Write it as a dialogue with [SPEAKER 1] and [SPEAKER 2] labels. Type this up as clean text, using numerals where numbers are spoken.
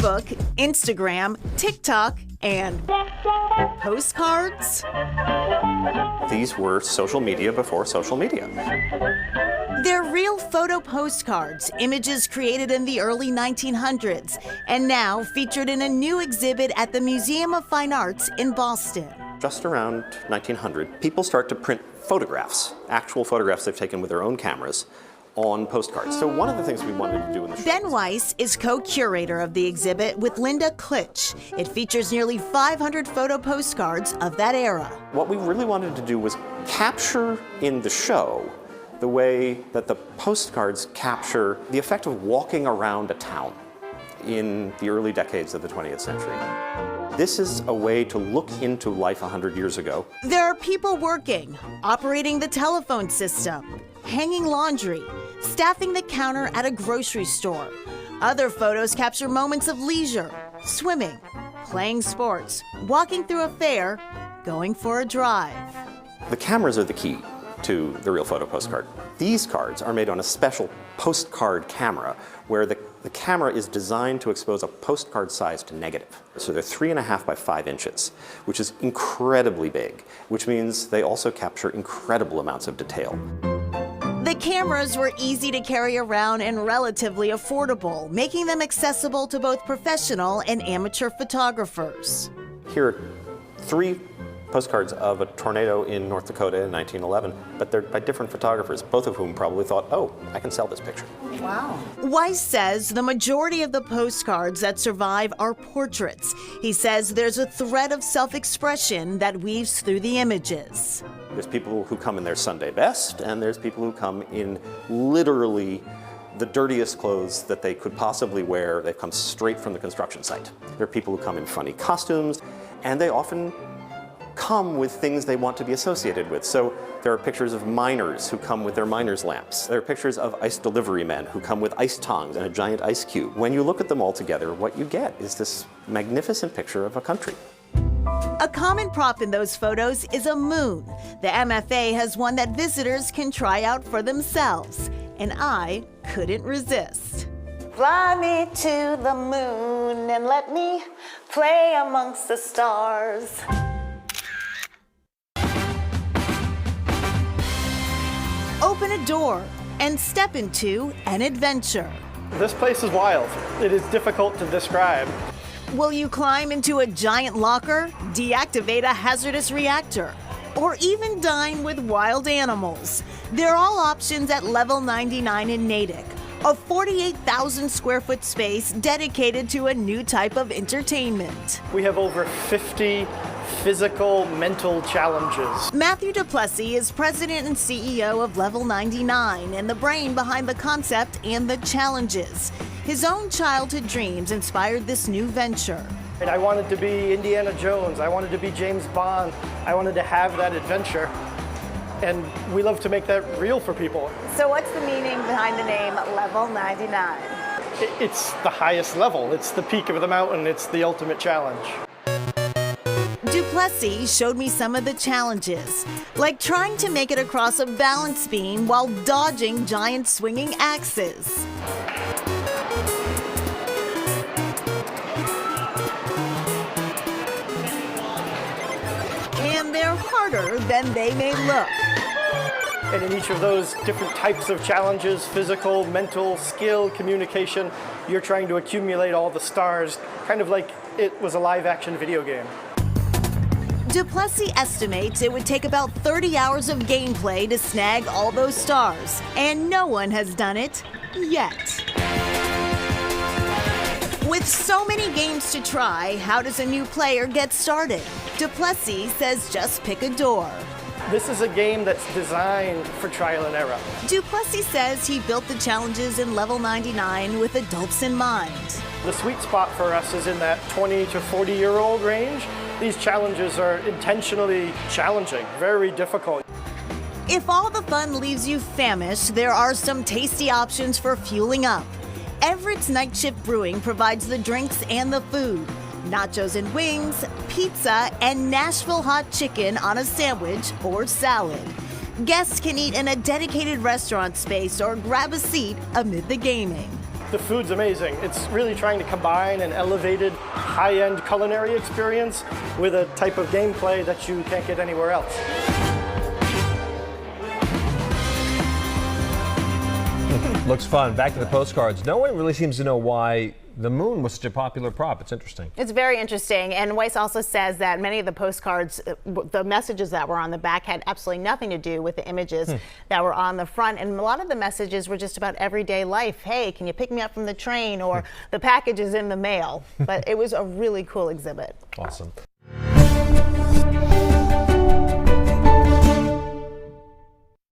[SPEAKER 1] Facebook, Instagram, TikTok, and postcards?
[SPEAKER 2] These were social media before social media.
[SPEAKER 1] They're real photo postcards, images created in the early 1900s, and now featured in a new exhibit at the Museum of Fine Arts in Boston.
[SPEAKER 2] Just around 1900, people start to print photographs, actual photographs they've taken with their own cameras, on postcards. So one of the things we wanted to do in the show...
[SPEAKER 1] Ben Weiss is co-curator of the exhibit with Linda Klitsch. It features nearly 500 photo postcards of that era.
[SPEAKER 2] What we really wanted to do was capture in the show the way that the postcards capture the effect of walking around a town in the early decades of the 20th century. This is a way to look into life 100 years ago.
[SPEAKER 1] There are people working, operating the telephone system, hanging laundry, staffing the counter at a grocery store. Other photos capture moments of leisure, swimming, playing sports, walking through a fair, going for a drive.
[SPEAKER 2] The cameras are the key to the real photo postcard. These cards are made on a special postcard camera where the camera is designed to expose a postcard-sized negative. So they're 3.5 by 5 inches, which is incredibly big, which means they also capture incredible amounts of detail.
[SPEAKER 1] The cameras were easy to carry around and relatively affordable, making them accessible to both professional and amateur photographers.
[SPEAKER 2] Here are 3 postcards of a tornado in North Dakota in 1911, but they're by different photographers, both of whom probably thought, oh, I can sell this picture.
[SPEAKER 1] Wow. Weiss says the majority of the postcards that survive are portraits. He says there's a thread of self-expression that weaves through the images.
[SPEAKER 2] There's people who come in their Sunday best, and there's people who come in literally the dirtiest clothes that they could possibly wear. They've come straight from the construction site. There are people who come in funny costumes, and they often come with things they want to be associated with. So there are pictures of miners who come with their miners' lamps. There are pictures of ice delivery men who come with ice tongs and a giant ice cube. When you look at them all together, what you get is this magnificent picture of a country.
[SPEAKER 1] A common prop in those photos is a moon. The MFA has one that visitors can try out for themselves, and I couldn't resist. Fly me to the moon and let me play amongst the stars. Open a door and step into an adventure.
[SPEAKER 3] This place is wild. It is difficult to describe.
[SPEAKER 1] Will you climb into a giant locker, deactivate a hazardous reactor, or even dine with wild animals? They're all options at Level 99 in Natick, a 48,000 square foot space dedicated to a new type of entertainment.
[SPEAKER 3] We have over 50 physical, mental challenges.
[SPEAKER 1] Matthew Duplessis is president and CEO of Level 99 and the brain behind the concept and the challenges. His own childhood dreams inspired this new venture.
[SPEAKER 3] And I wanted to be Indiana Jones. I wanted to be James Bond. I wanted to have that adventure. And we love to make that real for people.
[SPEAKER 1] So what's the meaning behind the name Level 99?
[SPEAKER 3] It's the highest level. It's the peak of the mountain. It's the ultimate challenge.
[SPEAKER 1] Duplessis showed me some of the challenges, like trying to make it across a balance beam while dodging giant swinging axes. And they're harder than they may look.
[SPEAKER 3] And in each of those different types of challenges, physical, mental, skill, communication, you're trying to accumulate all the stars, kind of like it was a live-action video game.
[SPEAKER 1] Duplessis estimates it would take about 30 hours of gameplay to snag all those stars, and no one has done it yet. With so many games to try, how does a new player get started? Duplessis says just pick a door.
[SPEAKER 3] This is a game that's designed for trial and error.
[SPEAKER 1] Duplessis says he built the challenges in Level 99 with adults in mind.
[SPEAKER 3] The sweet spot for us is in that 20 to 40-year-old range. These challenges are intentionally challenging, very difficult.
[SPEAKER 1] If all the fun leaves you famished, there are some tasty options for fueling up. Everett's Night Shift Brewing provides the drinks and the food. Nachos and wings, pizza, and Nashville hot chicken on a sandwich or salad. Guests can eat in a dedicated restaurant space or grab a seat amid the gaming.
[SPEAKER 3] The food's amazing. It's really trying to combine an elevated, high-end culinary experience with a type of gameplay that you can't get anywhere else.
[SPEAKER 4] Looks fun. Back to the postcards. No one really seems to know why the moon was such a popular prop. It's interesting.
[SPEAKER 5] It's very interesting. And Weiss also says that many of the postcards, the messages that were on the back had absolutely nothing to do with the images that were on the front. And a lot of the messages were just about everyday life. Hey, can you pick me up from the train? Or the package is in the mail. But it was a really cool exhibit.
[SPEAKER 4] Awesome.